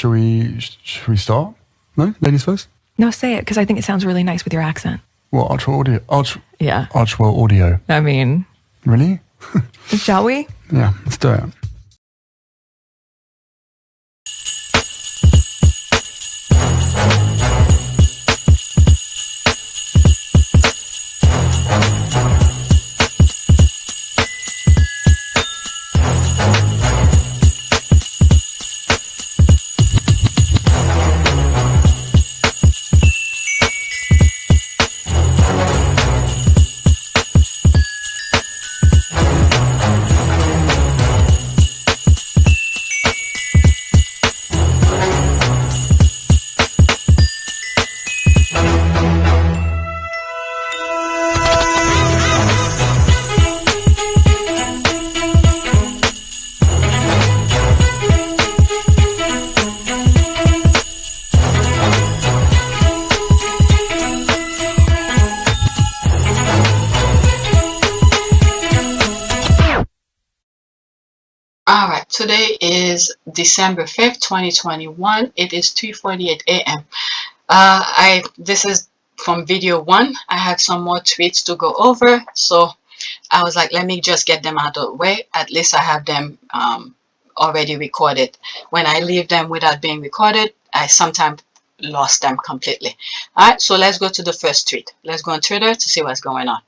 Shall we start? No? Ladies first? No, say it, because I think it sounds really nice with your accent. What, Archwell Audio? Yeah. Archwell Audio. I mean... Really? Shall we? Yeah, let's do it. Alright, today is December 5th, 2021. It is 3:48 a.m. This is from video 1. I had some more tweets to go over, so I was like, let me just get them out of the way. At least I have them already recorded. When I leave them without being recorded, I sometimes lost them completely. Alright, so let's go to the first tweet. Let's go on Twitter to see what's going on.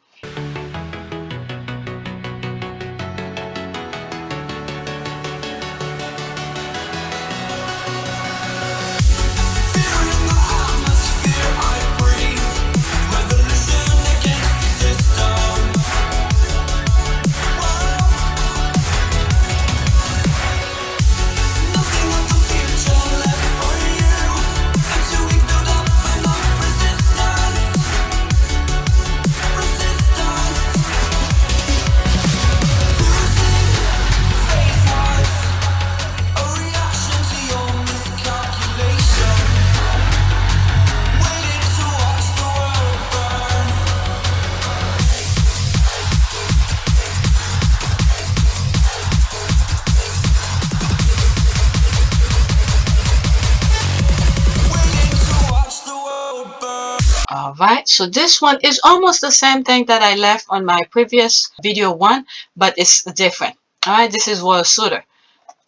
Alright, so this one is almost the same thing that I left on my previous video 1, but it's different. Alright, this is Royal Suitor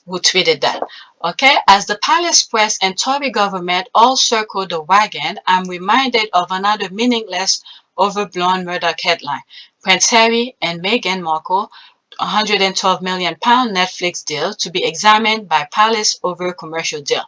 who tweeted that. Okay, as the palace press and Tory government all circle the wagon, I'm reminded of another meaningless, overblown murder headline. Prince Harry and Meghan Markle, £112 million Netflix deal to be examined by palace over commercial deal.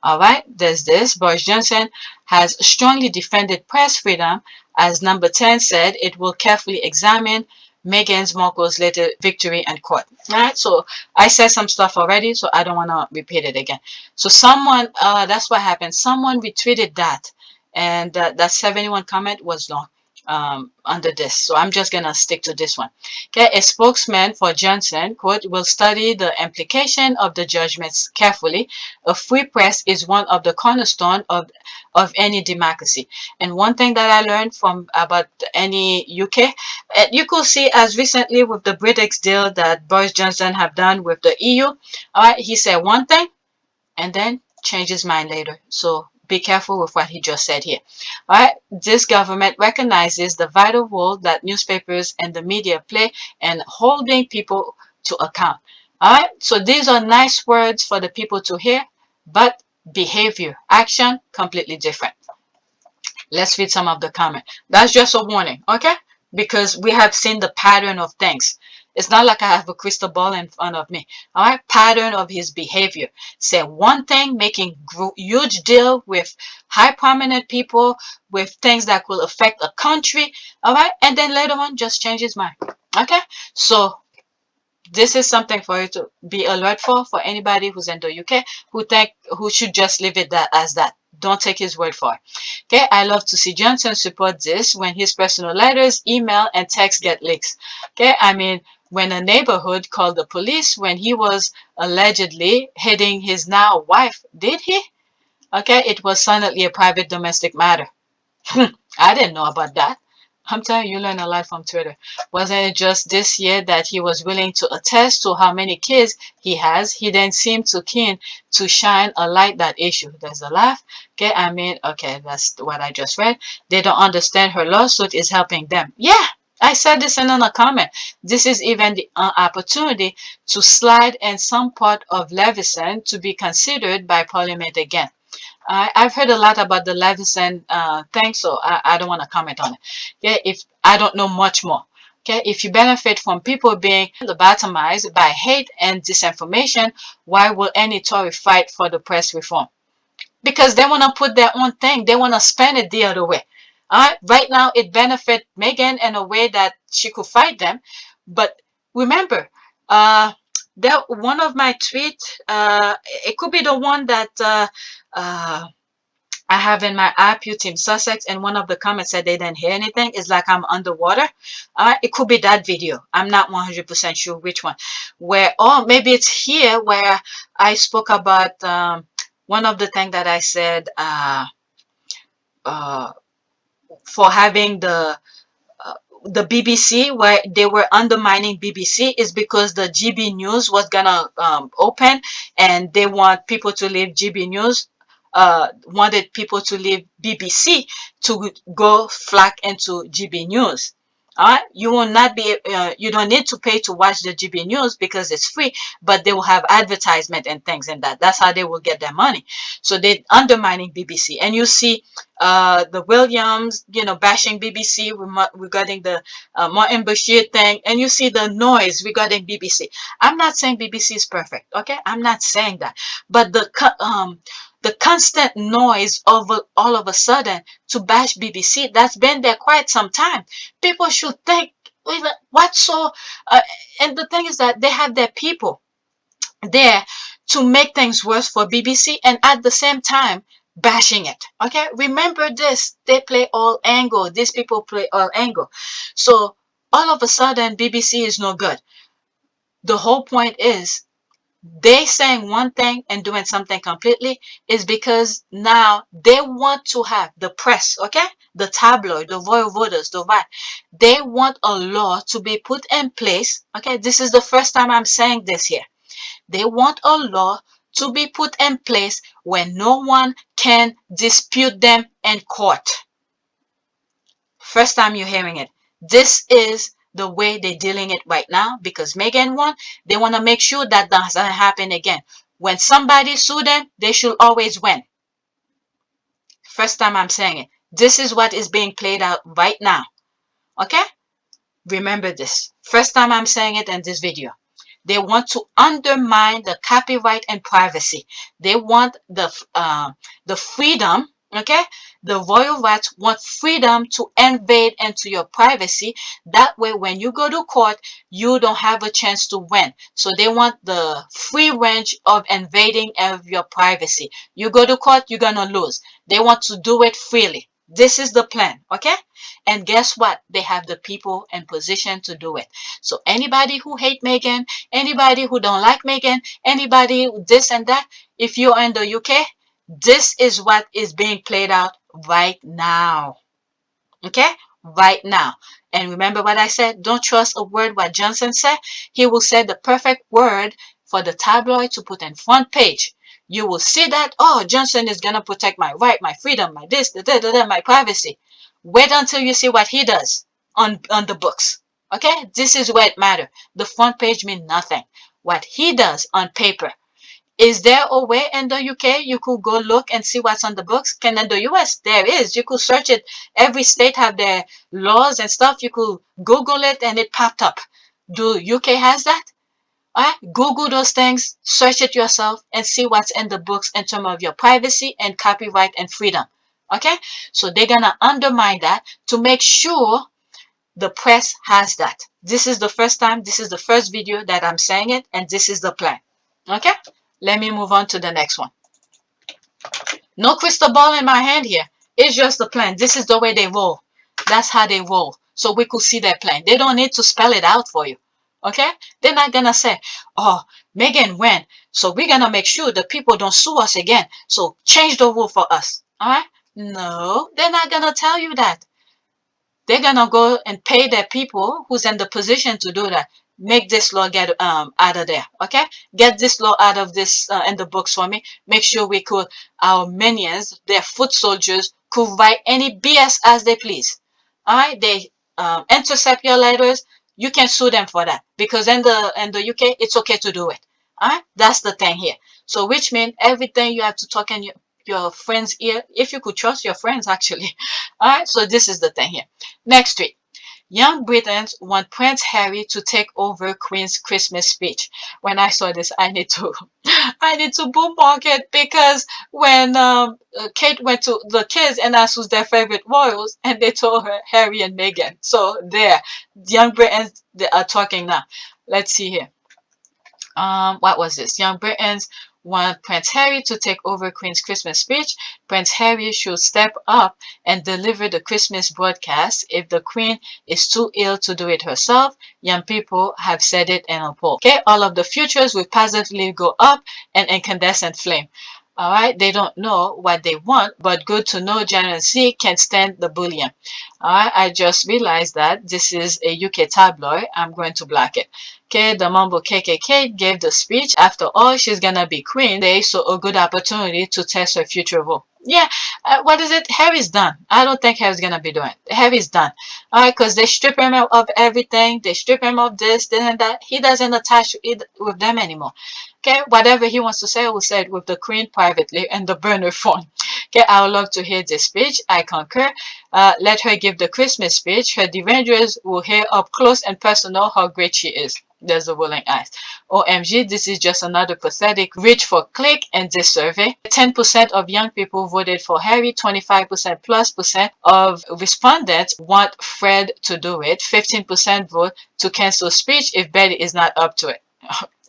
Alright, there's this. Boris Johnson has strongly defended press freedom. As number 10 said, it will carefully examine Meghan Markle's later victory in court. Alright, so I said some stuff already, so I don't want to repeat it again. So someone, that's what happened. Someone retweeted that, and that 71 comment was long under this. So I'm just going to stick to this one. Okay, a spokesman for Johnson, quote, will study the implication of the judgments carefully. A free press is one of the cornerstone of any democracy. And one thing that I learned from about any UK, you could see as recently with the Brexit deal that Boris Johnson have done with the EU. All right, he said one thing and then changed his mind later. So be careful with what he just said here. All right, this government recognizes the vital role that newspapers and the media play in holding people to account. All right, so these are nice words for the people to hear, but behavior, action, completely different. Let's read some of the comment. That's just a warning, okay? Because we have seen the pattern of things. It's not like I have a crystal ball in front of me. All right, pattern of his behavior. Say one thing, making huge deal with high prominent people, with things that will affect a country. All right, and then later on just change his mind. Okay, so this is something for you to be alert for anybody who's in the UK who should just leave it as that. Don't take his word for it. Okay, I love to see Johnson support this when his personal letters, email, and text get leaks. Okay, I mean, when a neighborhood called the police when he was allegedly hitting his now wife, did he? Okay, it was suddenly a private domestic matter. I didn't know about that. I'm telling you, you learn a lot from Twitter. Wasn't it just this year that he was willing to attest to how many kids he has? He then seemed too keen to shine a light that issue. There's a laugh. Okay, I mean, okay, that's what I just read. They don't understand her lawsuit is helping them. Yeah, I said this in a comment. This is even the opportunity to slide in some part of Levison to be considered by Parliament again. I've heard a lot about the Levison thing, so I don't want to comment on it. Yeah, if I don't know much more. Okay, if you benefit from people being lobotomized by hate and disinformation, why will any Tory fight for the press reform? Because they want to put their own thing. They want to spend it the other way. All right, right now it benefit Meghan in a way that she could fight them, but remember, that one of my tweets, it could be the one that uh, I have in my app, you Team Sussex, and one of the comments said they didn't hear anything. It's like I'm underwater. It could be that video. I'm not 100% sure which one. Where, or maybe it's here where I spoke about one of the things that I said uh, for having the BBC, where they were undermining BBC, is because the GB News was gonna open, and they want people to leave GB News, wanted people to leave BBC to go flock into GB News. All right, you will not be, you don't need to pay to watch the GB News because it's free, but they will have advertisement and things in that. That's how they will get their money. So they're undermining BBC, and you see the Williams, bashing BBC regarding the Martin Bashir thing, and you see the noise regarding BBC. I'm not saying BBC is perfect, okay? I'm not saying that, but the constant noise of all of a sudden to bash BBC, that's been there quite some time. People should think, what so? And the thing is that they have their people there to make things worse for BBC, and at the same time bashing it. Okay, remember this, they play all angle, these people play all angle. So all of a sudden BBC is no good. The whole point is they saying one thing and doing something completely is because now they want to have the press, okay, the tabloid, the royal voters, the what, they want a law to be put in place. Okay, this is the first time I'm saying this here. They want a law to be put in place where no one can dispute them in court. First time you're hearing it. This is the way they're dealing it right now, because Meghan won. They want to make sure that doesn't happen again. When somebody sue them, they should always win. First time I'm saying it. This is what is being played out right now. Okay? Remember this. First time I'm saying it in this video. They want to undermine the copyright and privacy. They want the freedom, okay? The royal rights want freedom to invade into your privacy. That way, when you go to court, you don't have a chance to win. So they want the free range of invading of your privacy. You go to court, you're gonna lose. They want to do it freely. This is the plan, okay? And guess what? They have the people in position to do it. So anybody who hate Meghan, anybody who don't like Meghan, anybody this and that, if you're in the UK, this is what is being played out right now. Okay? Right now. And remember what I said? Don't trust a word what Johnson said. He will say the perfect word for the tabloid to put in front page. You will see that, oh, Johnson is going to protect my right, my freedom, my this, my privacy. Wait until you see what he does on the books. Okay? This is where it matters. The front page means nothing. What he does on paper. Is there a way in the UK you could go look and see what's on the books? Can in the US? There is. You could search it. Every state have their laws and stuff. You could Google it and it popped up. Do UK has that? Google those things, search it yourself, and see what's in the books in terms of your privacy and copyright and freedom. Okay? So they're going to undermine that to make sure the press has that. This is the first time, this is the first video that I'm saying it, and this is the plan. Okay? Let me move on to the next one. No crystal ball in my hand here. It's just the plan. This is the way they roll. That's how they roll. So we could see their plan. They don't need to spell it out for you. Okay? They're not going to say, oh, Meghan went, so we're going to make sure the people don't sue us again. So change the rule for us. All right? No, they're not going to tell you that. they're gonna go and pay their people who's in the position to do that. Make this law get out of there, okay? Get this law out of this in the books for me. Make sure we could our minions, their foot soldiers, could write any BS as they please. All right, they intercept your letters. You can sue them for that because in the UK it's okay to do it. All right, that's the thing here. So which means everything you have to talk in your friend's ear, if you could trust your friends actually. All right, so this is the thing here. Next tweet. Young Britons want Prince Harry to take over Queen's Christmas speech. When I saw this, I need to, I need to bookmark it because when Kate went to the kids and asked who's their favorite royals, and they told her Harry and Meghan. So there, Young Britons they are talking now. Let's see here. What was this? Young Britons want Prince Harry to take over Queen's Christmas speech. Prince Harry should step up and deliver the Christmas broadcast if the Queen is too ill to do it herself. Young people have said it in a poll. Okay, all of the futures will positively go up and incandescent flame. All right, they don't know what they want, but good to know General C can stand the bullion. All right, I just realized that this is a UK tabloid. I'm going to block it. Okay, the mumble Kkkate gave the speech. After all, she's gonna be queen. They saw a good opportunity to test her future role. Yeah, what is it? Harry's done. I don't think Harry's gonna be doing it. Harry's done. All right, because they strip him of everything. They strip him of this and that. He doesn't attach it with them anymore. Okay, whatever he wants to say, will say it with the queen privately and the burner phone. Okay, I would love to hear this speech. I concur. Let her give the Christmas speech. Her defenders will hear up close and personal how great she is. There's the rolling eyes. OMG, this is just another pathetic reach for click in this survey. 10% of young people voted for Harry, 25% plus percent of respondents want Fred to do it, 15% vote to cancel speech if Betty is not up to it.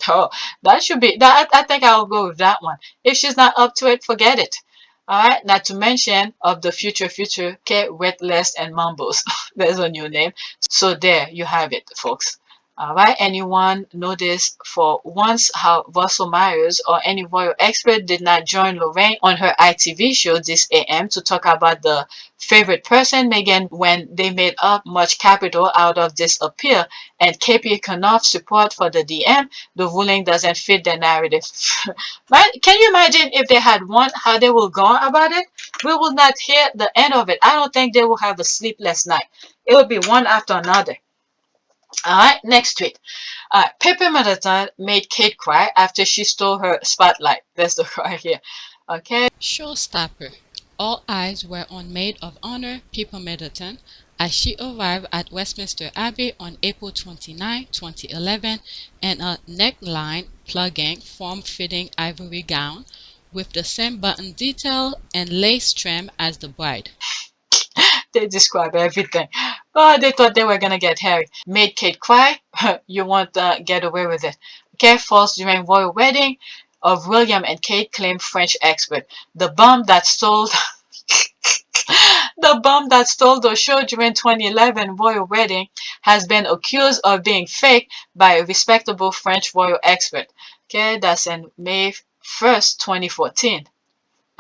Oh, that should be that. I think I'll go with that one. If she's not up to it, forget it. All right, not to mention of the future, Kate Wetless and Mumbles. There's a new name. So there you have it, folks. All right, anyone notice for once how Russell Myers or any royal expert did not join Lorraine on her ITV show this AM to talk about the favorite person, Meghan, when they made up much capital out of this appeal and KP Knopf's support for the DM, the ruling doesn't fit the narrative. Right? Can you imagine if they had won, how they will go about it? We will not hear the end of it. I don't think they will have a sleepless night. It will be one after another. All right, next tweet. Pippa Middleton made Kate cry after she stole her spotlight. There's the cry here. Okay. Showstopper. All eyes were on Maid of Honor Pippa Middleton as she arrived at Westminster Abbey on April 29, 2011 in a neckline plugging form-fitting ivory gown with the same button detail and lace trim as the bride. They describe everything. Oh, they thought they were gonna get Harry. Made Kate cry. You won't get away with it. Okay, false during royal wedding of William and Kate, claimed French expert. The bomb that stole the bomb that stole the show during 2011 royal wedding has been accused of being fake by a respectable French royal expert. Okay, that's in May 1st, 2014.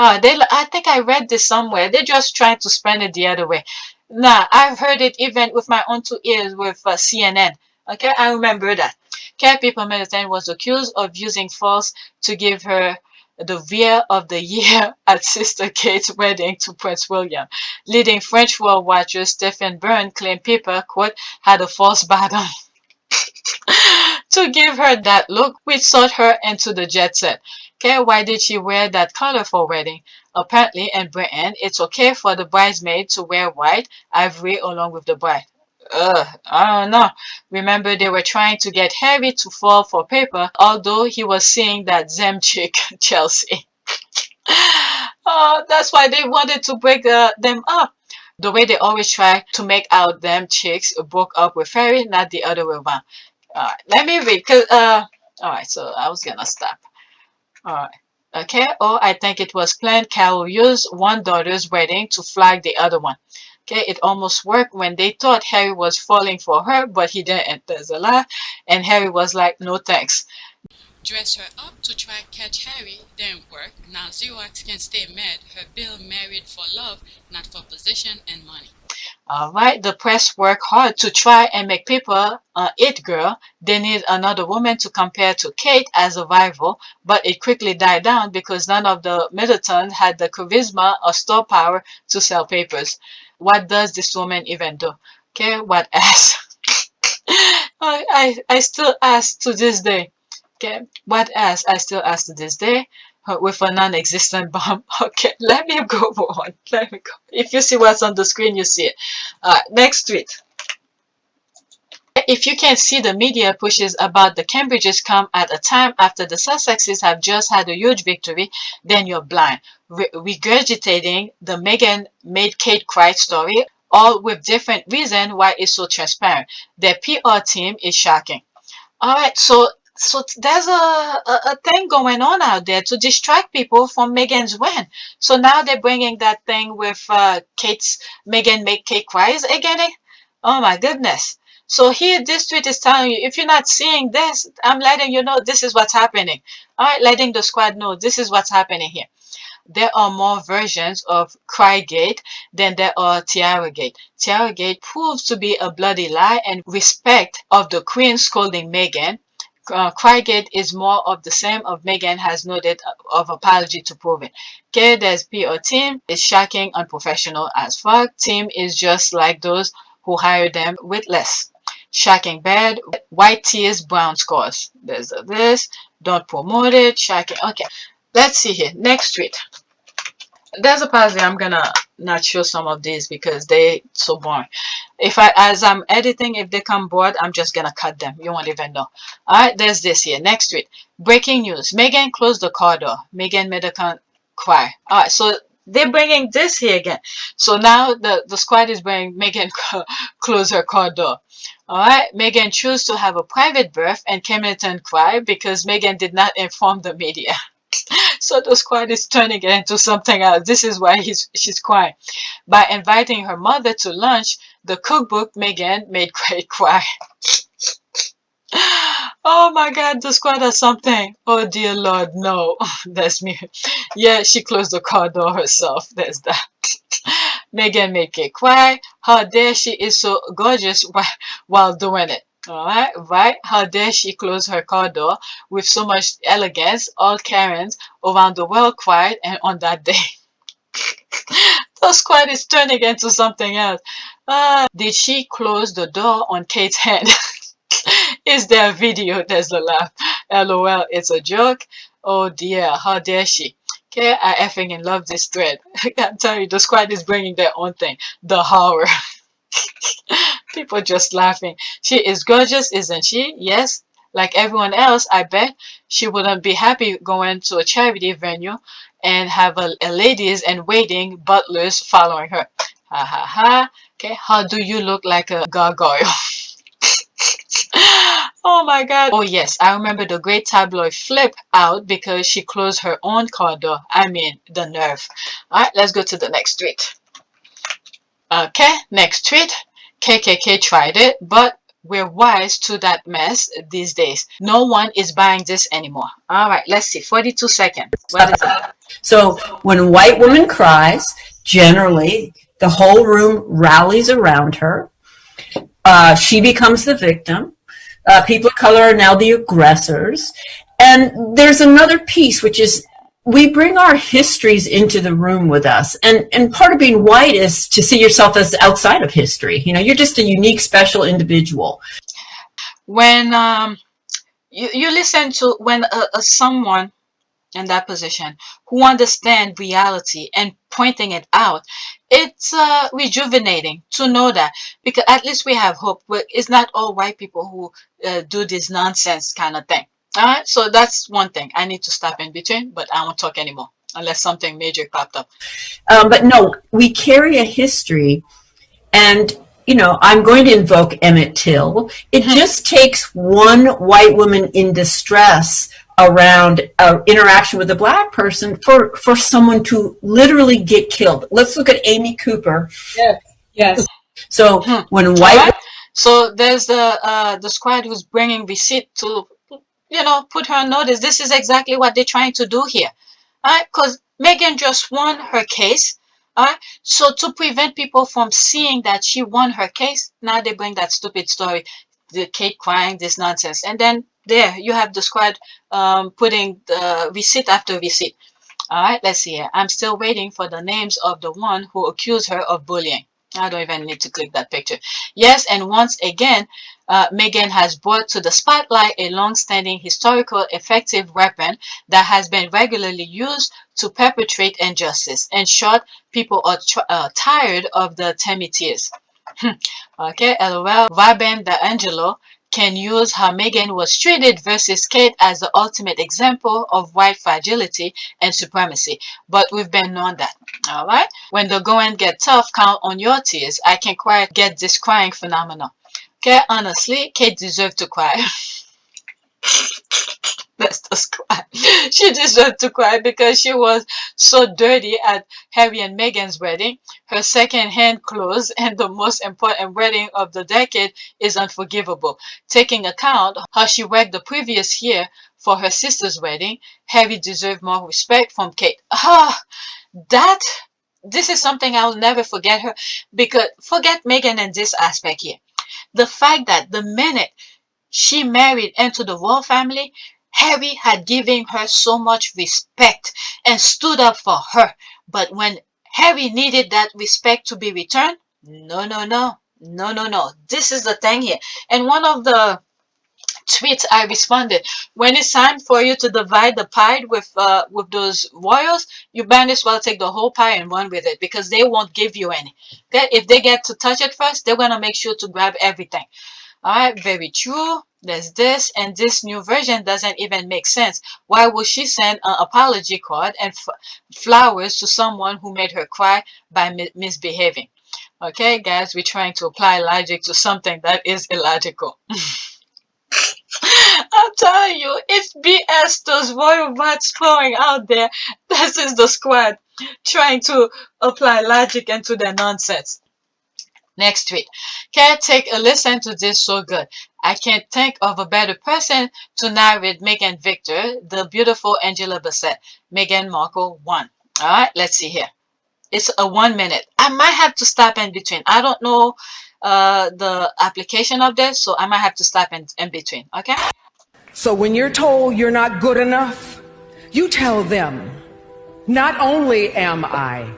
I think I read this somewhere. They're just trying to spin it the other way. Nah, I've heard it even with my own two ears with CNN. Okay, I remember that. Okay, Pippa Middleton was accused of using false to give her the Veer of the Year at Sister Kate's wedding to Prince William. Leading French royal watcher Stephen Byrne claimed Pippa, quote, had a false bottom to give her that look, which sought her into the jet set. Okay, why did she wear that color for wedding? Apparently, in Britain, it's okay for the bridesmaid to wear white ivory along with the bride. I don't know. Remember, they were trying to get Harry to fall for Pippa, although he was seeing that Zem chick, Chelsea. That's why they wanted to break them up. The way they always try to make out them chicks broke up with Harry, not the other way around. Let me read. Alright, so I was gonna stop. Alright. Okay. Oh, I think it was planned. Carol used one daughter's wedding to flag the other one. Okay. It almost worked when they thought Harry was falling for her, but he didn't. There's a lie. And Harry was like, no thanks. Dress her up to try catch Harry, didn't work. Now Xerox can stay mad. Her bill married for love, not for position and money. All right, the press worked hard to try and make people it girl. They need another woman to compare to Kate as a rival, but it quickly died down because none of the Middletons had the charisma or store power to sell papers. What does this woman even do? Okay, what else? I still ask to this day. Okay, what else? I still ask to this day with a non-existent bomb. Okay, let me go on. Let me go. If you see what's on the screen, you see it. Next tweet. If you can see the media pushes about the Cambridges come at a time after the Sussexes have just had a huge victory, then you're blind. Regurgitating the Meghan made Kate cry story, all with different reason why it's so transparent. Their PR team is shocking. All right, so there's a thing going on out there to distract people from Meghan's win. So now they're bringing that thing with Meghan make Kate cries again. Oh my goodness. So here, this tweet is telling you, if you're not seeing this, I'm letting you know this is what's happening. All right, letting the squad know this is what's happening here. There are more versions of Crygate than there are Tiaragate. Tiaragate proves to be a bloody lie and respect of the Queen scolding Meghan. Crygate is more of the same of Meghan has noted of apology to prove it. Okay, there's PR team is shocking, unprofessional as fuck. Team is just like those who hire them with less. Shocking bad, white tears, brown scores. There's this, don't promote it, shocking. Okay, let's see here. Next tweet. There's a part I'm gonna not show some of these because they so boring. As I'm editing, if they come bored, I'm just gonna cut them. You won't even know. All right, there's this here. Next tweet. Breaking news. Meghan closed the car door. Meghan made a cry. All right, so they're bringing this here again. So now the squad is bringing Meghan close her car door. All right, Meghan chose to have a private birth and Middleton cry because Meghan did not inform the media. So the squad is turning it into something else. This is why she's crying. By inviting her mother to lunch, the cookbook Meghan made Kate cry. Oh my God, the squad has something. Oh dear Lord, no. That's me. Yeah, she closed the car door herself. There's that. Meghan made Kate cry. How dare she is so gorgeous while doing it. Alright, right? How dare she close her car door with so much elegance? All Karens around the world cried, and on that day, the squad is turning into something else. Did she close the door on Kate's hand? Is there a video? There's a laugh. LOL, it's a joke. Oh dear, how dare she? Okay, I effing love this thread. I'm telling you, the squad is bringing their own thing. The horror. People just laughing. She is gorgeous, isn't she? Yes. Like everyone else, I bet she wouldn't be happy going to a charity venue and have a ladies and waiting butlers following her. Ha ha ha. Okay, how do you look like a gargoyle? Oh my God. Oh yes, I remember the great tabloid flip out because she closed her own car door. I mean, the nerve. Alright, let's go to the next tweet. Okay, next tweet. Kkkate tried it, but we're wise to that mess these days. No one is buying this anymore. All right, let's see. 42 seconds. What is that? So when a white woman cries, generally the whole room rallies around her. She becomes the victim. People of color are now the aggressors. And there's another piece, which is we bring our histories into the room with us. And part of being white is to see yourself as outside of history. You know, you're just a unique, special individual. When you listen to when someone in that position who understand reality and pointing it out, it's rejuvenating to know that, because at least we have hope. It's not all white people who do this nonsense kind of thing. All right, so that's one thing I need to stop in between, but I won't talk anymore unless something major popped up. But no, we carry a history, and you know, I'm going to invoke Emmett Till. It just takes one white woman in distress around interaction with a black person for someone to literally get killed. Let's look at Amy Cooper. Yes. So when white, right. So there's the squad who's bringing receipt to, you know, put her on notice. This is exactly what they're trying to do here. All right, because Meghan just won her case. All right. So to prevent people from seeing that she won her case, now they bring that stupid story, the Kate crying, this nonsense, and then there you have the squad putting the receipt after receipt. All right, let's see here. I'm still waiting for the names of the one who accused her of bullying. I don't even need to click that picture. Yes, and once again, Meghan has brought to the spotlight a long-standing historical effective weapon that has been regularly used to perpetrate injustice. In short, people are tired of the Temitiers. Okay, LOL. Vaben D'Angelo can use how Meghan was treated versus Kate as the ultimate example of white fragility and supremacy. But we've been on that. All right. When the going get tough, count on your tears. I can quite get this crying phenomenon. Okay, honestly, Kate deserved to cry. Let's just cry. She deserved to cry because she was so dirty at Harry and Meghan's wedding. Her second-hand clothes and the most important wedding of the decade is unforgivable. Taking account how she worked the previous year for her sister's wedding, Harry deserved more respect from Kate. This is something I'll never forget her, because forget Meghan in this aspect here. The fact that the minute she married into the royal family, Harry had given her so much respect and stood up for her. But when Harry needed that respect to be returned, no, no, no, no, no, no. This is the thing here. And one of the tweets I responded, when it's time for you to divide the pie with those royals, you might as well take the whole pie and run with it, because they won't give you any. Okay? If they get to touch it first, they're gonna make sure to grab everything. All right, very true. There's this, and this new version doesn't even make sense. Why would she send an apology card and flowers to someone who made her cry by misbehaving? Okay, guys, we're trying to apply logic to something that is illogical. I'm telling you, it's BS, those royal rats flowing out there. This is the squad trying to apply logic into their nonsense. Next tweet. Can take a listen to this, so good. I can't think of a better person to narrate Meghan Victor, the beautiful Angela Bassett. Meghan Markle 1. All right, let's see here. It's a 1 minute. I might have to stop in between. I don't know the application of this, so I might have to stop in between. Okay? So when you're told you're not good enough, you tell them, not only am I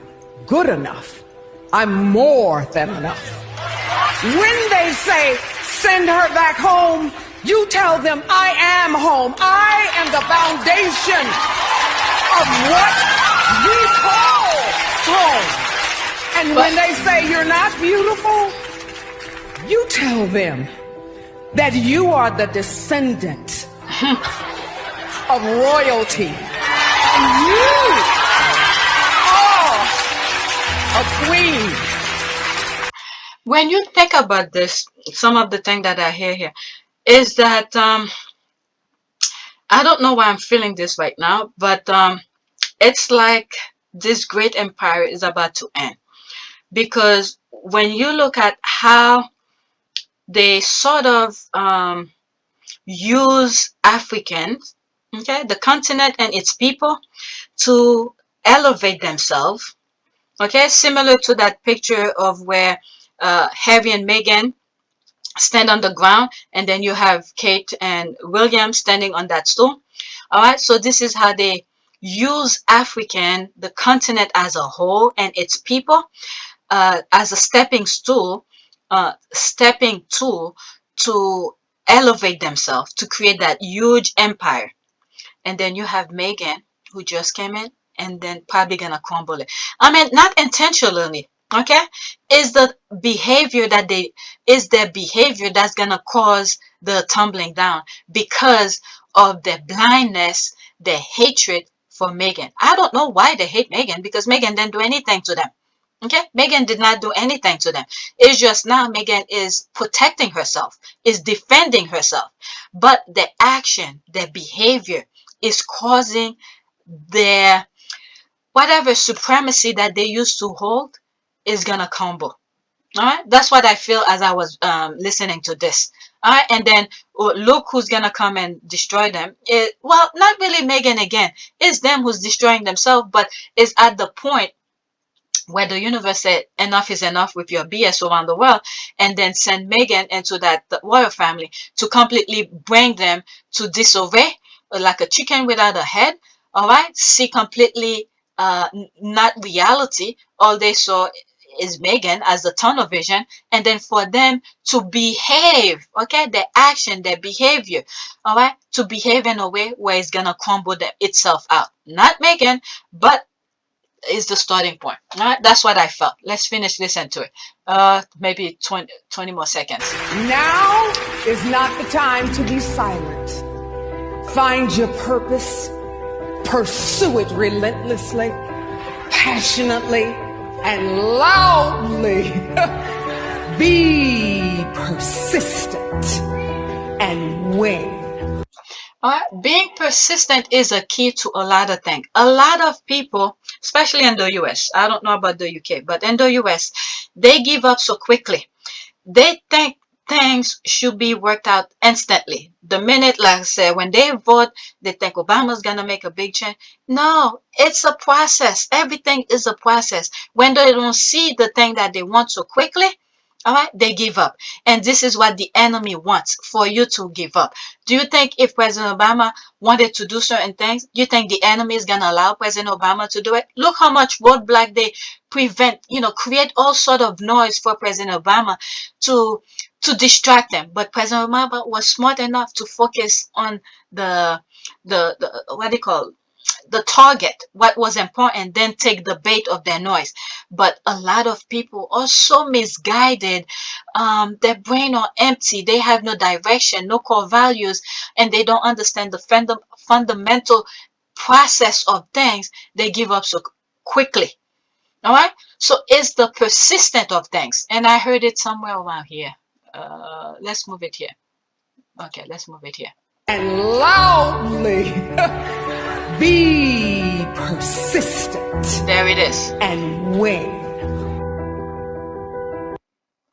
good enough, I'm more than enough. When they say, send her back home, you tell them, I am home. I am the foundation of what we call home. And when they say you're not beautiful, you tell them that you are the descendant of royalty. And you are a queen. When you think about this, some of the things that I hear here is that I don't know why I'm feeling this right now, but it's like this great empire is about to end. Because when you look at how they sort of use Africans, okay, the continent and its people, to elevate themselves, okay, similar to that picture of where Harry and Meghan stand on the ground, and then you have Kate and William standing on that stool. All right, so this is how they use African, the continent as a whole, and its people as a stepping tool to elevate themselves, to create that huge empire. And then you have Meghan, who just came in, and then probably gonna crumble it. I mean, not intentionally, okay? Is their behavior that's gonna cause the tumbling down, because of their blindness, their hatred for Meghan. I don't know why they hate Meghan, because Meghan didn't do anything to them. Okay, Meghan did not do anything to them. It's just now Meghan is protecting herself, is defending herself, but their action, their behavior is causing their whatever supremacy that they used to hold is gonna crumble. All right, that's what I feel as I was listening to this. All right, and then look who's gonna come and destroy them. Well, not really Meghan again. It's them who's destroying themselves, but it's at the point where the universe said enough is enough with your BS around the world, and then send Meghan into that the royal family to completely bring them to disarray, like a chicken without a head. All right, see completely not reality. All they saw is Meghan as the tunnel vision, and then for them to behave, okay, their action, their behavior, all right, to behave in a way where it's gonna crumble itself out. Not Meghan, but is the starting point. All right, that's what I felt. Let's finish listening to it. Maybe 20 more seconds. Now is not the time to be silent. Find your purpose, pursue it relentlessly, passionately, and loudly. Be persistent and win. All right, being persistent is a key to a lot of things. A lot of people, especially in the US, I don't know about the UK, but in the US, they give up so quickly. They think things should be worked out instantly. The minute, like I said, when they vote, they think Obama's going to make a big change. No, it's a process. Everything is a process. When they don't see the thing that they want so quickly, all right, they give up. And this is what the enemy wants, for you to give up. Do you think if President Obama wanted to do certain things, do you think the enemy is going to allow President Obama to do it? Look how much roadblock they prevent, create all sort of noise for President Obama to distract him. But President Obama was smart enough to focus on the what do you call, the target, what was important, then take the bait of their noise. But a lot of people are so misguided. Their brain are empty. They have no direction, no core values, and they don't understand the fundamental process of things. They give up so quickly. All right. So it's the persistent of things. And I heard it somewhere around here. Let's move it here. Okay, let's move it here. And loudly. Be persistent. There it is. And win.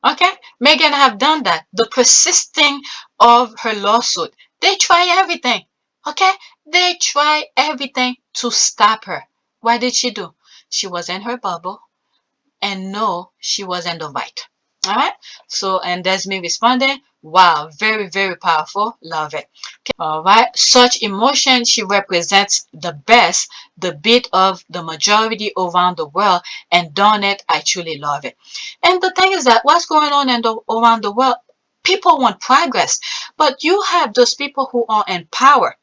Okay, Meghan have done that. The persisting of her lawsuit. They try everything. Okay, they try everything to stop her. What did she do? She was in her bubble, and no, she was in the right. All right. So, and there's me responding. Wow, very, very powerful. Love it. Okay. All right. Such emotion, she represents the best, the beat of the majority around the world. And darn it, I truly love it. And the thing is that what's going on around the world, people want progress. But you have those people who are in power,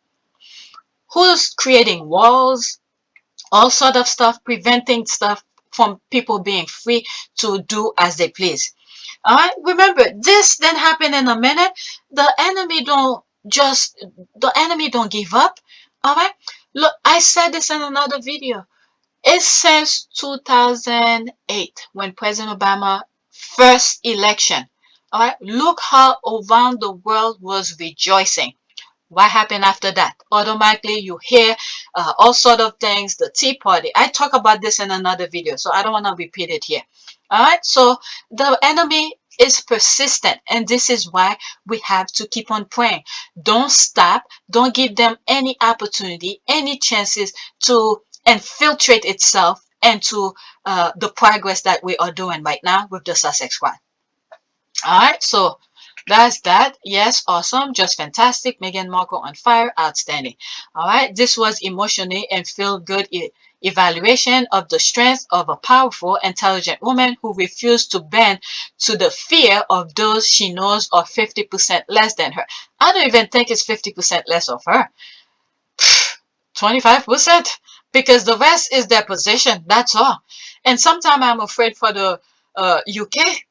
who's creating walls, all sort of stuff, preventing stuff from people being free to do as they please. All right, remember, this then happen in a minute. The enemy don't give up. All right, look, I said this in another video. It's since 2008 when President Obama first election. All right, look how around the world was rejoicing. What happened after that? Automatically, you hear all sort of things. The Tea Party. I talk about this in another video, so I don't want to repeat it here. All right. So the enemy is persistent, and this is why we have to keep on praying. Don't stop. Don't give them any opportunity, any chances to infiltrate itself into the progress that we are doing right now with the Sussex squad. All right. So that's that. Yes, awesome. Just fantastic. Meghan Markle on fire. Outstanding. All right. This was emotionally and feel good evaluation of the strength of a powerful, intelligent woman who refused to bend to the fear of those she knows are 50% less than her. I don't even think it's 50% less of her. 25%. Because the rest is their position. That's all. And sometimes I'm afraid for the UK.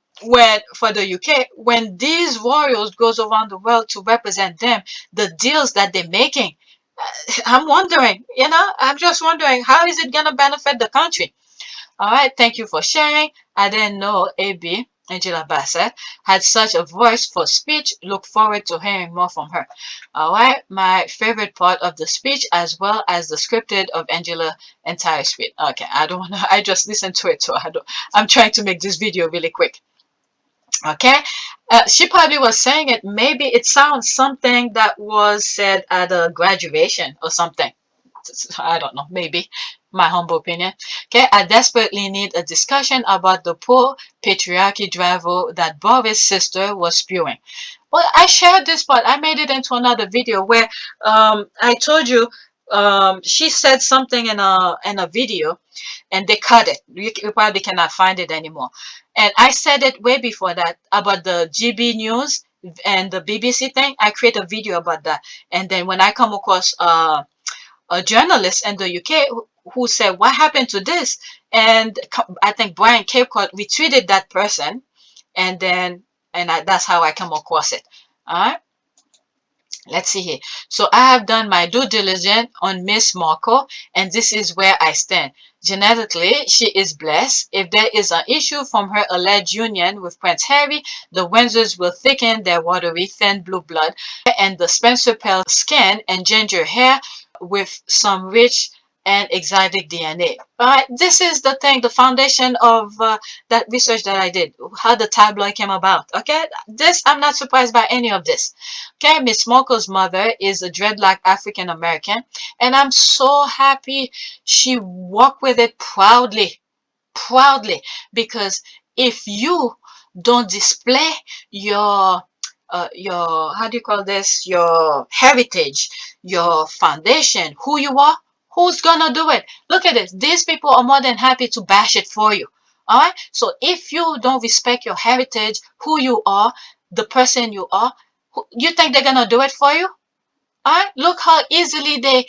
When these royals goes around the world to represent them, the deals that they're making, I'm wondering, I'm just wondering, how is it going to benefit the country? All right. Thank you for sharing. I didn't know AB, Angela Bassett, had such a voice for speech. Look forward to hearing more from her. All right. My favorite part of the speech, as well as the scripted of Angela's entire speech. Okay. I just listened to it. So I'm trying to make this video really quick. Okay, she probably was saying it. Maybe it sounds something that was said at a graduation or something. I don't know. Maybe My humble opinion. Okay, I desperately need a discussion about the poor patriarchy drivel that Boris' sister was spewing. Well, I shared this part. I made it into another video where I told you she said something in a video and they cut it. You probably cannot find it anymore. And I said it way before that about the GB News and the BBC thing. I create a video about that. And then when I come across a journalist in the UK who said, "What happened to this?" And I think Brian Kkkate retweeted that person, and then that's how I come across it. All right. Let's see here. So I have done my due diligence on Miss Markle, and this is where I stand. Genetically, she is blessed. If there is an issue from her alleged union with Prince Harry, the Windsors will thicken their watery, thin blue blood and the Spencer pale skin and ginger hair with some rich and exotic DNA. All right, this is the thing, the foundation of that research that I did, how the tabloid came about. Okay, this I'm not surprised by any of this. Okay, Miss Moko's mother is a dreadlock African American, and I'm so happy she walked with it proudly, proudly, because if you don't display your how do you call this, your heritage, your foundation, who you are, who's gonna do it? Look at this, these people are more than happy to bash it for you. All right, so if you don't respect your heritage, who you are, the person you are, you think they're gonna do it for you? All right, look how easily they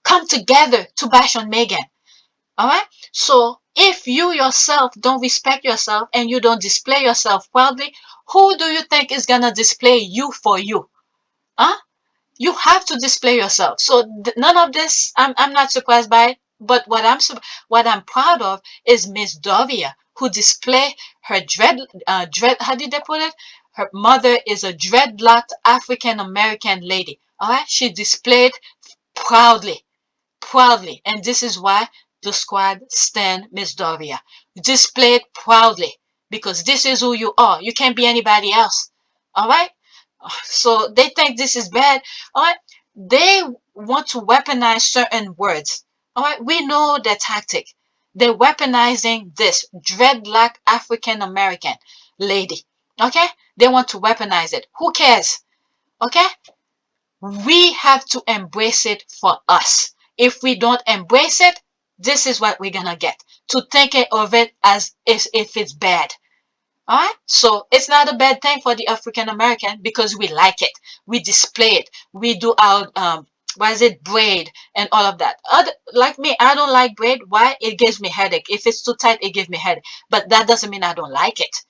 come together to bash on Meghan. All right, so if you yourself don't respect yourself and you don't display yourself proudly, who do you think is gonna display you for you? Huh? You have to display yourself. So none of this, I'm not surprised by it. But what I'm proud of is Miss Dovia, who display her dread. How did they put it? Her mother is a dreadlocked African American lady. All right, she displayed proudly, proudly, and this is why the squad stand Miss Dovia. Display it proudly because this is who you are. You can't be anybody else. All right. So they think this is bad. All right. They want to weaponize certain words. All right. We know their tactic. They're weaponizing this dreadlock African American lady. Okay. They want to weaponize it. Who cares? Okay. We have to embrace it for us. If we don't embrace it, this is what we're gonna get. To think of it as if it's bad. All right, so it's not a bad thing for the African American because we like it, we display it, we do our what is it, braid and all of that. Like me, I don't like braid. Why? It gives me headache. If it's too tight, it gives me headache. But that doesn't mean I don't like it.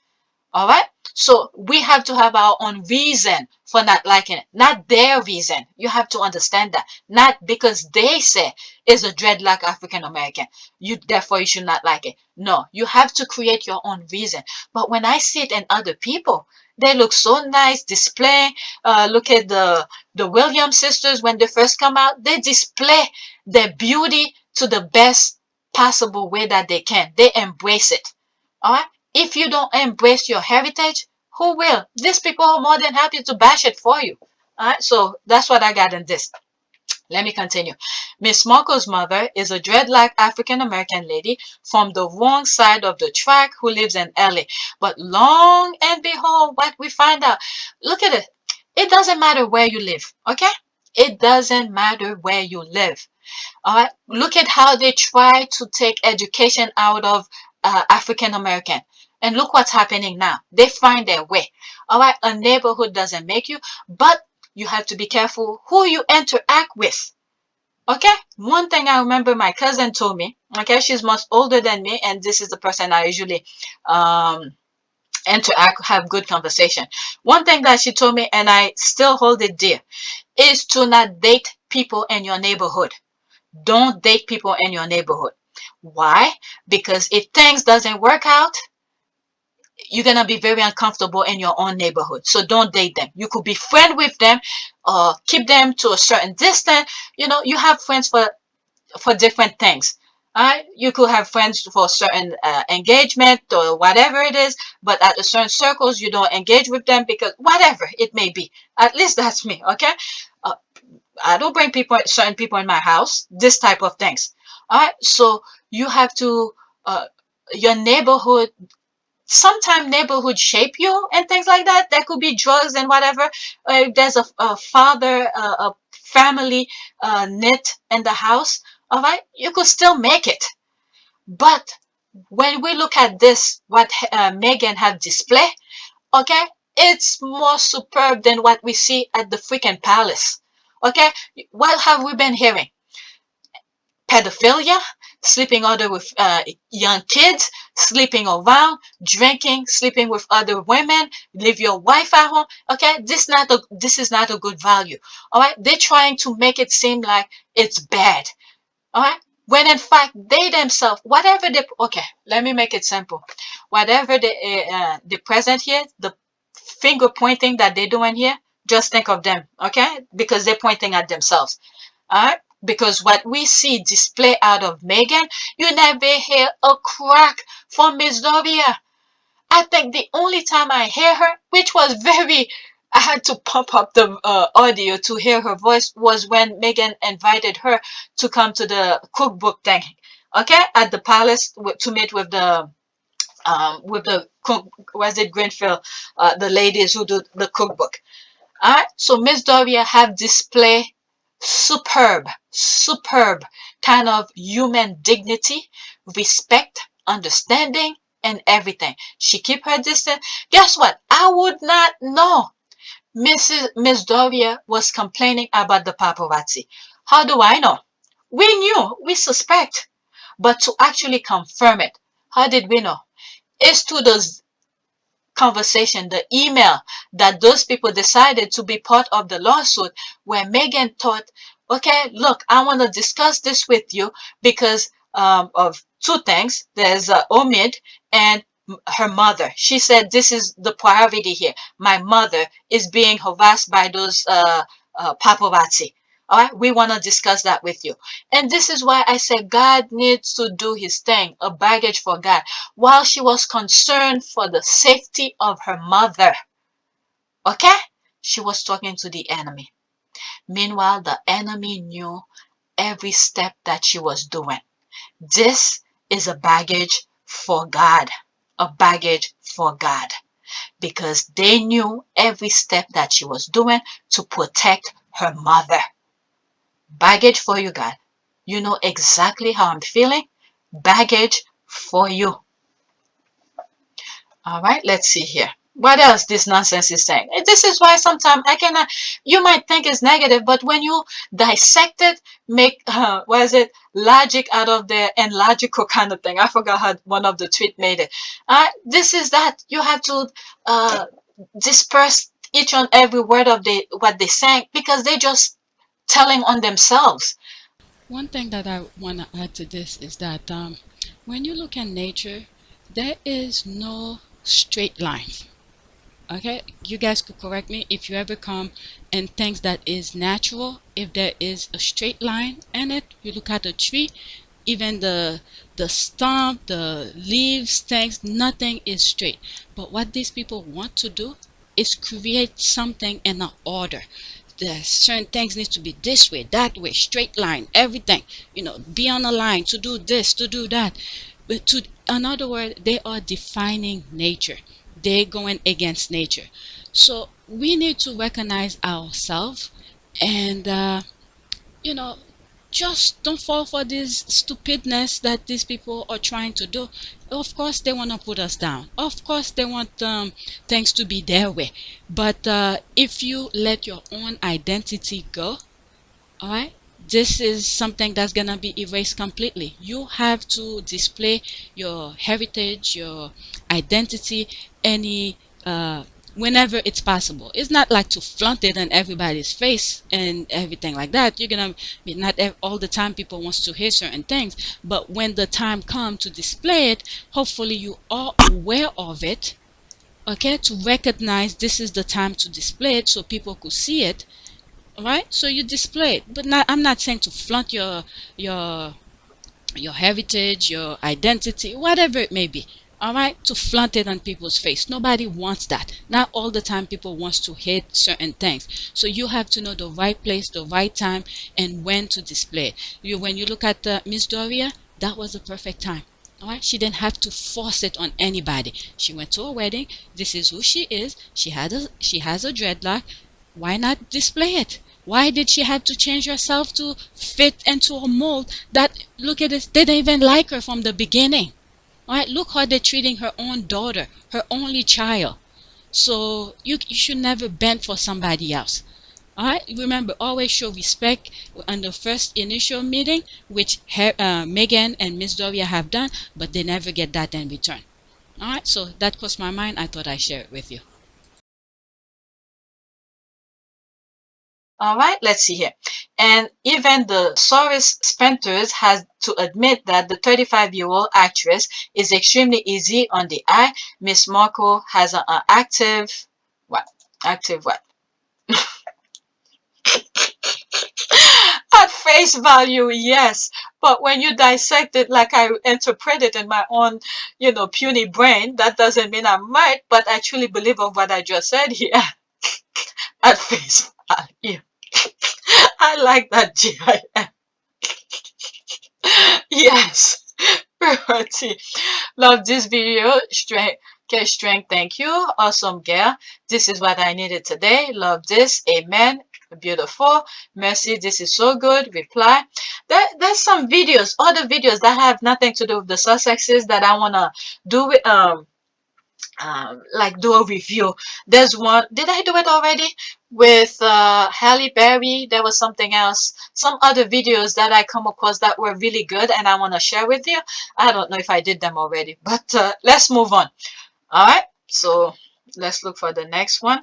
All right, so we have to have our own reason for not liking it, not their reason. You have to understand that, not because they say is a dreadlock African American, you therefore you should not like it. No, you have to create your own reason. But when I see it in other people, they look so nice displaying. Look at the Williams sisters. When they first come out, they display their beauty to the best possible way that they can. They embrace it. All right, if you don't embrace your heritage, who will? These people are more than happy to bash it for you. All right, so that's what I got in this. Let me continue. Miss Markle's mother is a dreadlock African American lady from the wrong side of the track who lives in LA. But long and behold, what we find out, look at it. It doesn't matter where you live, okay? It doesn't matter where you live. All right, look at how they try to take education out of African American. And look what's happening now. They find their way. All right, a neighborhood doesn't make you, but you have to be careful who you interact with. Okay, one thing I remember my cousin told me, okay, she's much older than me, and this is the person I usually interact, have good conversation. One thing that she told me, and I still hold it dear, is to not date people in your neighborhood. Don't date people in your neighborhood. Why? Because if things doesn't work out, you're gonna be very uncomfortable in your own neighborhood. So don't date them. You could be friend with them, or keep them to a certain distance. You know, you have friends for different things. All right, you could have friends for certain engagement or whatever it is, but at a certain circles you don't engage with them because whatever it may be. At least that's me. Okay, I don't bring certain people in my house. This type of things. All right, so you have to your neighborhood. Sometimes neighborhood shape you and things like that. There could be drugs and whatever. If there's a father, a family knit in the house, all right, you could still make it. But when we look at this, what Meghan have displayed, okay, it's more superb than what we see at the freaking palace. Okay, what have we been hearing? Pedophilia, sleeping other with young kids, sleeping around, drinking, sleeping with other women, leave your wife at home. Okay, this is not a good value. All right, they're trying to make it seem like it's bad. All right, when in fact they themselves, whatever they, okay, let me make it simple. Whatever they present here, the finger pointing that they're doing here, just think of them, okay? Because they're pointing at themselves. All right, because what we see display out of Meghan, you never hear a crack from Miss Doria. I think the only time I hear her, which was very, I had to pump up the audio to hear her voice, was when Meghan invited her to come to the cookbook thing, okay, at the palace to meet with the cook, was it Greenfield, the ladies who do the cookbook. All right, so Miss Doria have display superb kind of human dignity, respect, understanding, and everything. She keep her distance. Guess what? I would not know Miss Doria was complaining about the paparazzi. How do I know? We knew, we suspect, but to actually confirm it, how did we know? It's to those conversation, the email that those people decided to be part of the lawsuit, where Meghan thought, okay, look, I want to discuss this with you because of two things. There's Omid and her mother. She said, this is the priority here. My mother is being harassed by those paparazzi. All right, we want to discuss that with you. And this is why I said God needs to do his thing, a baggage for God. While she was concerned for the safety of her mother, okay, she was talking to the enemy. Meanwhile, the enemy knew every step that she was doing. This is a baggage for God, a baggage for God, because they knew every step that she was doing to protect her mother. Baggage for you, God. You know exactly how I'm feeling. Baggage for you. All right, let's see here. What else this nonsense is saying? This is why sometimes I cannot, you might think it's negative, but when you dissect it, make, what is it, logic out of the and logical kind of thing. I forgot how one of the tweet made it. This is that. You have to disperse each and every word of what they saying, because they just telling on themselves. One thing that I want to add to this is that when you look at nature, there is no straight line. Okay, you guys could correct me if you ever come and things that is natural. If there is a straight line in it, you look at a tree, even the stump, the leaves, things, nothing is straight. But what these people want to do is create something in an order. There's certain things need to be this way, that way, straight line, everything, be on a line to do this, to do that. But to another word, they are defining nature. They're going against nature. So we need to recognize ourselves and you know just don't fall for this stupidness that these people are trying to do. Of course they want to put us down. Of course they want things to be their way. But if you let your own identity go, all right, this is something that's gonna be erased completely. You have to display your heritage, your identity, any whenever it's possible. It's not like to flaunt it in everybody's face and everything like that. You're gonna be not all the time people wants to hear certain things, but when the time comes to display it, hopefully you are aware of it, okay, to recognize this is the time to display it so people could see it. All right, so you display it, but I'm not saying to flaunt your heritage, your identity, whatever it may be. all right, to flaunt it on people's face. Nobody wants that. Not all the time people wants to hate certain things. So you have to know the right place, the right time, and when to display it. When you look at Miss Doria, that was the perfect time. All right, she didn't have to force it on anybody. She went to a wedding. This is who she is. She has a dreadlock. Why not display it? Why did she have to change herself to fit into a mold that, look at this, they didn't even like her from the beginning? All right, look how they're treating her own daughter, her only child. So you should never bend for somebody else. All right, remember, always show respect on the first initial meeting, which Meghan and Miss Doria have done, but they never get that in return. All right, so that crossed my mind. I thought I'd share it with you. All right, let's see here. And even the Soros Spenters has to admit that the 35-year-old actress is extremely easy on the eye. Miss Markle has an active, what? Active what? At face value, yes. But when you dissect it like I interpret it in my own, puny brain, that doesn't mean I'm right, but I truly believe of what I just said here. At face value. I like that GIF. Yes. Priority. Love this video. Strength. Okay, strength. Thank you. Awesome, girl. This is what I needed today. Love this. Amen. Beautiful. Mercy. This is so good. Reply. There's some videos, other videos that have nothing to do with the Sussexes that I wanna do with like do a review. There's one, did I do it already with Halle Berry? There was something else, some other videos that I come across that were really good and I want to share with you. I don't know if I did them already, but let's move on. All right, so let's look for the next one.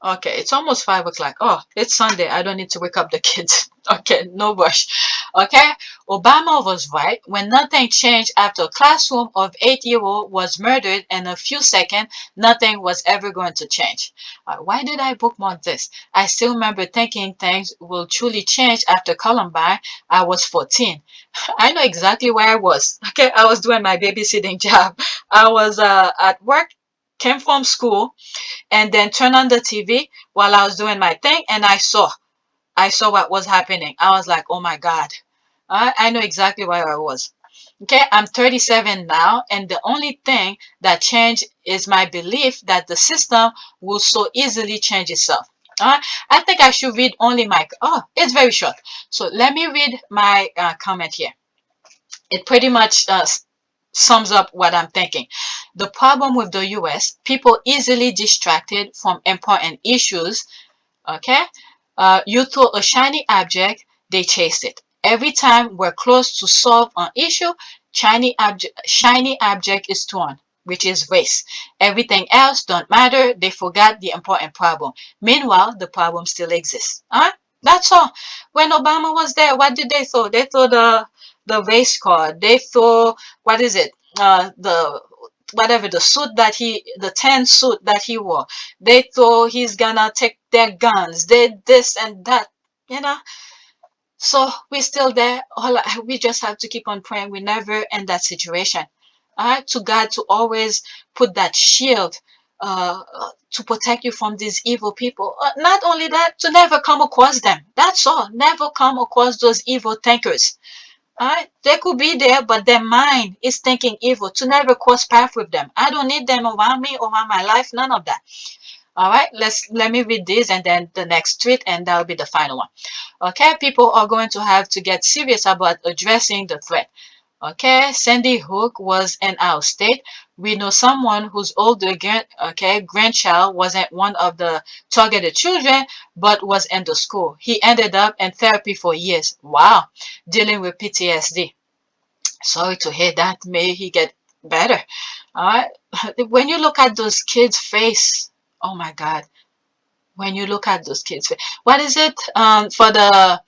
Okay, it's almost 5 o'clock. Oh, it's Sunday. I don't need to wake up the kids. Okay, no rush. Okay, Obama was right when nothing changed after a classroom of 8-year-old was murdered in a few seconds. Nothing was ever going to change. Why did I bookmark this? I still remember thinking things will truly change after Columbine. I was 14. I know exactly where I was. Okay, I was doing my babysitting job. I was at work, came from school, and then turn on the TV while I was doing my thing, and I saw what was happening. I was like, oh my God. I know exactly where I was. Okay, I'm 37 now, and the only thing that changed is my belief that the system will so easily change itself. I think I should read only my, oh, it's very short. So let me read my comment here. It pretty much sums up what I'm thinking. The problem with the US, people easily distracted from important issues. Okay, you throw a shiny object, they chase it. Every time we're close to solve an issue, shiny object is thrown, which is race. Everything else don't matter. They forgot the important problem. Meanwhile, the problem still exists. That's all. When Obama was there, what did they throw? They throw the race card. They throw, what is it? The whatever the suit that the tan suit that he wore. They thought he's gonna take their guns. They this and that, you know. So we're still there. We just have to keep on praying. We never end that situation. To God to always put that shield to protect you from these evil people. Not only that, to never come across them. That's all. Never come across those evil thinkers. They could be there, but their mind is thinking evil. To never cross path with them. I don't need them around me, around my life. None of that. All right, let me read this and then the next tweet, and that'll be the final one. Okay, people are going to have to get serious about addressing the threat. Okay, Sandy Hook was in our state. We know someone whose older grandchild wasn't one of the targeted children, but was in the school. He ended up in therapy for years. Wow, dealing with PTSD. Sorry to hear that. May he get better. All right. When you look at those kids' face, oh my God. When you look at those kids' face, what is it? For the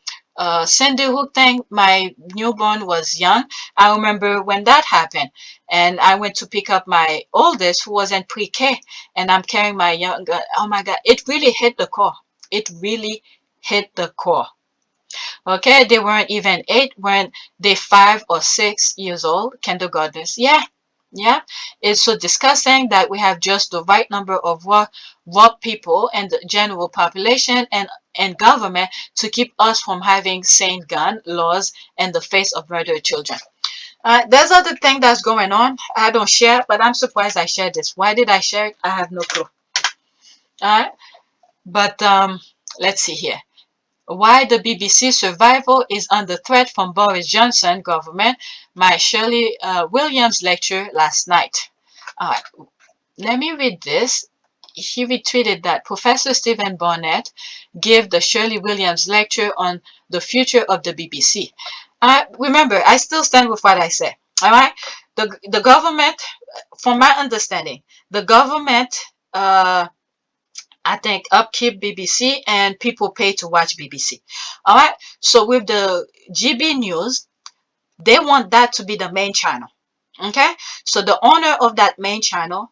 Sandy Hook thing, my newborn was young. I remember when that happened, and I went to pick up my oldest, who was in pre-K, and I'm carrying my younger. Oh my God, it really hit the core. It really hit the core. Okay, they weren't even 8 when they 5 or 6 years old, kindergartners. Yeah, yeah. It's so disgusting that we have just the right number of raw people and the general population and government to keep us from having sane gun laws in the face of murdered children. There's other thing that's going on. I don't share, but I'm surprised I shared this. Why did I share it? I have no clue. All right, but let's see here. Why the BBC survival is under threat from Boris Johnson government. My Shirley Williams lecture last night. All right, let me read this. He retweeted that Professor Stephen Barnett gave the Shirley Williams lecture on the future of the BBC. Remember, I still stand with what I say. All right, the government, from my understanding, the government, I think, upkeep BBC and people pay to watch BBC. All right, so with the GB News, they want that to be the main channel. Okay, so the owner of that main channel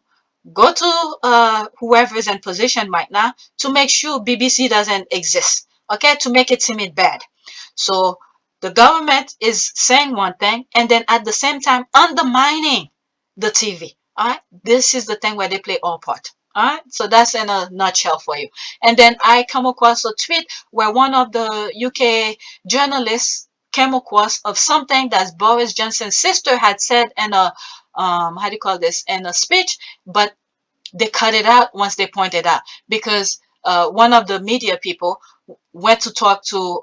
go to whoever is in position right now to make sure BBC doesn't exist. Okay, to make it seem bad. So the government is saying one thing and then at the same time undermining the TV. All right, this is the thing where they play all part. All right, so that's in a nutshell for you. And then I come across a tweet where one of the UK journalists came across of something that Boris Johnson's sister had said in a how do you call this, in a speech, but they cut it out once they pointed out because one of the media people went to talk to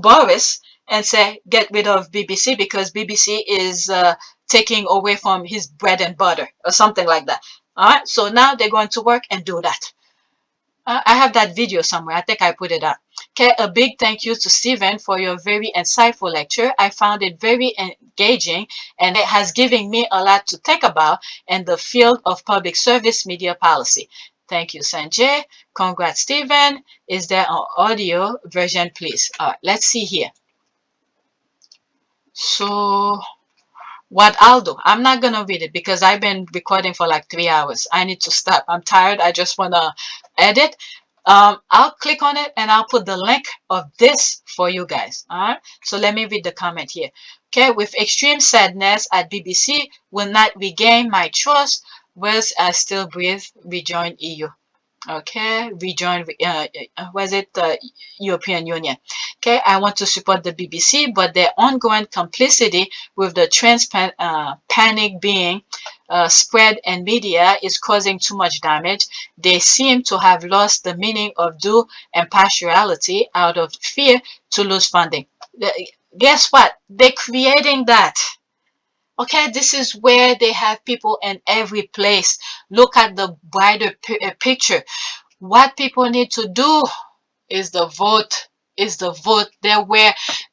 Boris and say get rid of BBC because BBC is taking away from his bread and butter or something like that. All right, so now they're going to work and do that. I have that video somewhere. I think I put it up. Okay, a big thank you to Stephen for your very insightful lecture. I found it very engaging and it has given me a lot to think about in the field of public service media policy. Thank you, Sanjay. Congrats, Stephen. Is there an audio version, please? All right, let's see here. So what I'll do, I'm not gonna read it because I've been recording for like 3 hours. I need to stop. I'm tired. I just wanna edit. I'll click on it and I'll put the link of this for you guys. All right. So let me read the comment here. Okay. With extreme sadness at BBC will not regain my trust. Whilst I still breathe, rejoin EU. Okay, rejoin, was it the European Union? Okay, I want to support the BBC, but their ongoing complicity with the trans panic being spread in media is causing too much damage. They seem to have lost the meaning of due impartiality out of fear to lose funding. Guess what? They're creating that. Okay, this is where they have people in every place. Look at the wider picture. What people need to do is the vote. Is the vote.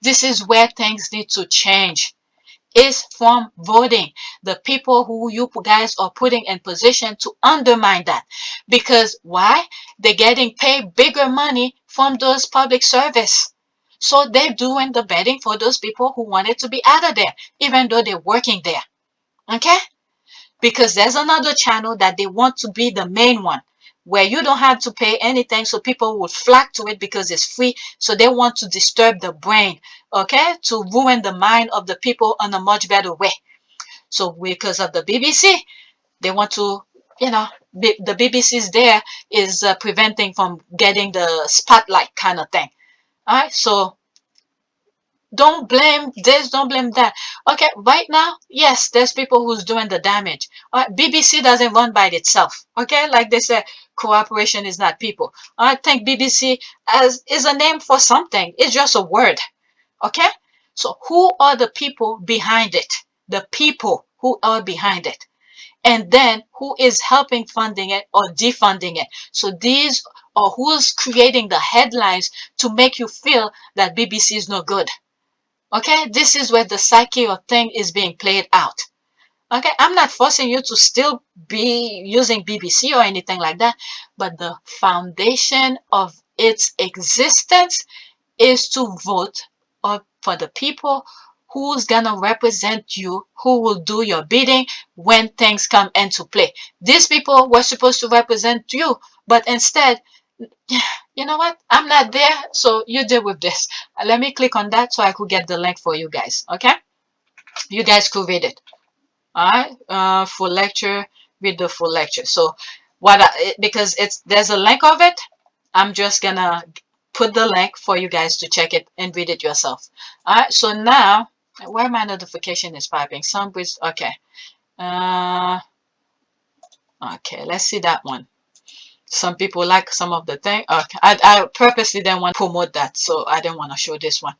This is where things need to change. Is from voting. The people who you guys are putting in position to undermine that. Because why? They're getting paid bigger money from those public service. So they're doing the betting for those people who wanted to be out of there, even though they're working there. Okay? Because there's another channel that they want to be the main one, where you don't have to pay anything, so people will flock to it because it's free. So they want to disturb the brain, okay? To ruin the mind of the people in a much better way. So because of the BBC, they want to, the BBC's there is preventing from getting the spotlight kind of thing. All right, so don't blame this, don't blame that. Okay, right now, yes, there's people who's doing the damage. BBC doesn't run by itself. Okay, like they say, cooperation is not people. I think BBC is a name for something. It's just a word. Okay, so who are the people behind it? The people who are behind it. And then who is helping funding it or defunding it? So these are who's creating the headlines to make you feel that BBC is no good. Okay, this is where the psyche of thing is being played out. Okay, I'm not forcing you to still be using BBC or anything like that, but the foundation of its existence is to vote for the people who's gonna represent you, who will do your bidding when things come into play. These people were supposed to represent you, but instead, you know what, I'm not there, so you deal with this. Let me click on that so I could get the link for you guys. Okay, you guys could read it. All right, full lecture, read the full lecture. So because there's a link of it, I'm just gonna put the link for you guys to check it and read it yourself. All right, so now where my notification is piping, some with okay, uh okay, let's see that one. Some people like some of the thing. Okay, I purposely didn't want to promote that, so I didn't want to show this one.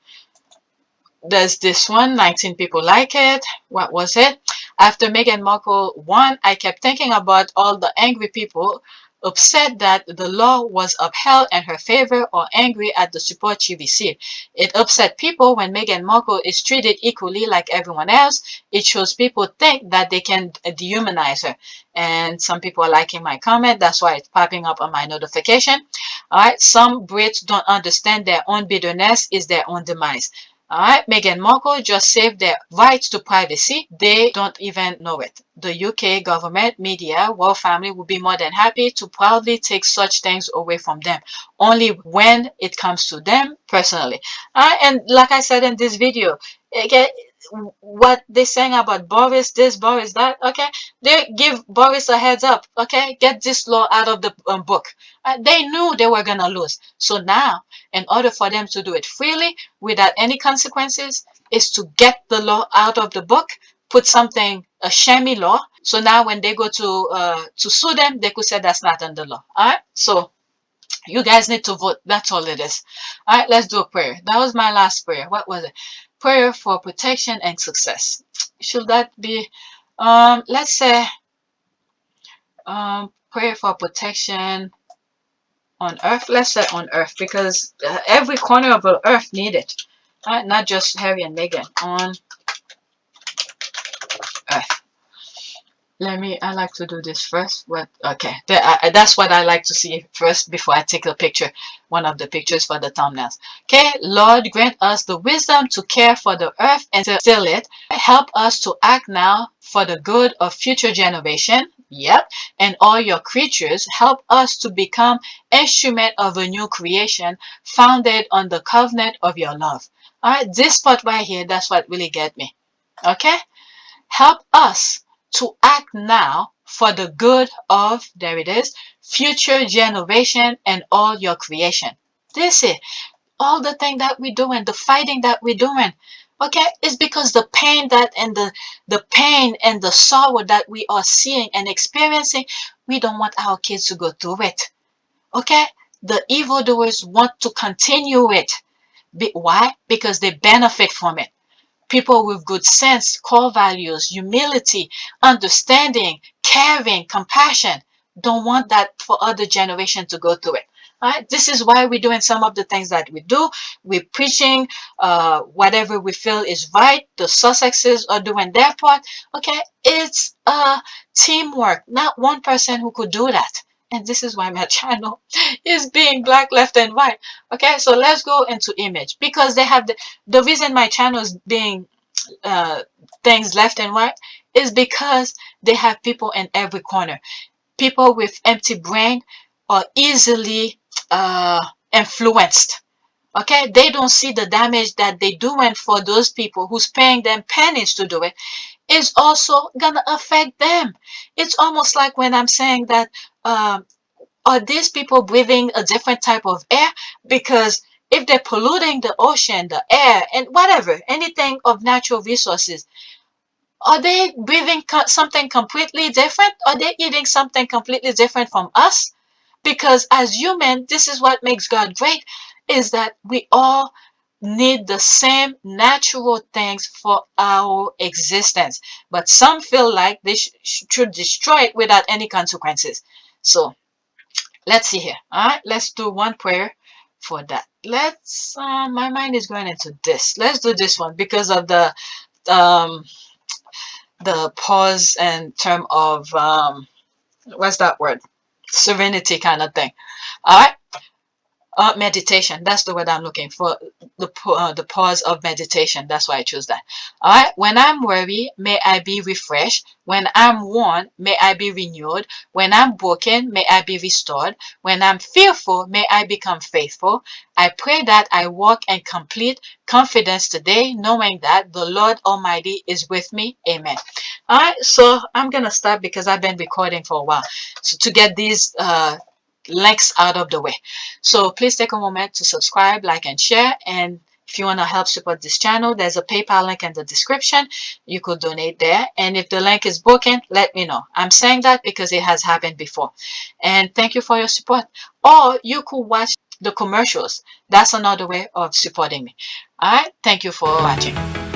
There's this one, 19 people like it. What was it? After Meghan Markle won, I kept thinking about all the angry people upset that the law was upheld in her favor or angry at the support she received. It upset people when Meghan Markle is treated equally like everyone else. It shows people think that they can dehumanize her. And some people are liking my comment. That's why it's popping up on my notification. All right. Some Brits don't understand their own bitterness is their own demise. All right, Meghan Markle just saved their rights to privacy. They don't even know it. The UK government, media, royal family would be more than happy to proudly take such things away from them, only when it comes to them personally. All right, and like I said in this video, again, what they're saying about Boris, this, Boris, that, okay, they give Boris a heads up, okay, get this law out of the book. They knew they were gonna lose. So now, in order for them to do it freely, without any consequences, is to get the law out of the book, put something, a shammy law. So now when they go to sue them, they could say that's not under law. All right. So you guys need to vote. That's all it is. All right. Let's do a prayer. That was my last prayer. What was it? Prayer for protection and success. Should that be? Let's say prayer for protection on earth. Let's say on earth, because every corner of the earth need it. Not just Harry and Meghan, on earth. I like to do this first. Okay, that's what I like to see first before I take a picture, one of the pictures for the thumbnails. Okay, Lord, grant us the wisdom to care for the earth and still it. Help us to act now for the good of future generation. Yep, and all your creatures, help us to become instrument of a new creation founded on the covenant of your love. All right, this part right here, that's what really get me. Okay, help us to act now for the good of, there it is, future generation and all your creation. This is all the thing that we're doing, the fighting that we're doing. Okay, it's because the pain the pain and the sorrow that we are seeing and experiencing, we don't want our kids to go through it. Okay, the evildoers want to continue it. Why? Because they benefit from it. People with good sense, core values, humility, understanding, caring, compassion don't want that for other generation to go through it. All right? This is why we're doing some of the things that we do. We're preaching whatever we feel is right. The Sussexes are doing their part. Okay, it's teamwork, not one person who could do that. And this is why my channel is being black left and right. Okay, so let's go into image, because they have the reason my channel is being things left and right is because they have people in every corner. People with empty brain are easily influenced. Okay, they don't see the damage that they doing for those people who's paying them pennies to do it. Is also gonna affect them. It's almost like when I'm saying that are these people breathing a different type of air? Because if they're polluting the ocean, the air, and whatever, anything of natural resources, are they breathing something completely different? Are they eating something completely different from us? Because as human, this is what makes God great, is that we all need the same natural things for our existence. But some feel like they should destroy it without any consequences. So let's see here. All right, let's do one prayer for that. Let's my mind is going into this. Let's do this one because of um the pause and term of what's that word, serenity kind of thing. All right, Meditation. That's the word I'm looking for. The pause of meditation. That's why I chose that. All right. When I'm weary, may I be refreshed. When I'm worn, may I be renewed. When I'm broken, may I be restored. When I'm fearful, may I become faithful. I pray that I walk in complete confidence today, knowing that the Lord Almighty is with me. Amen. All right. So I'm gonna start because I've been recording for a while. So to get these links out of the way. So please take a moment to subscribe, like, and share. And if you want to help support this channel, there's a PayPal link in the description. You could donate there. And if the link is broken, let me know. I'm saying that because it has happened before. And thank you for your support. Or you could watch the commercials. That's another way of supporting me. All right. Thank you for watching.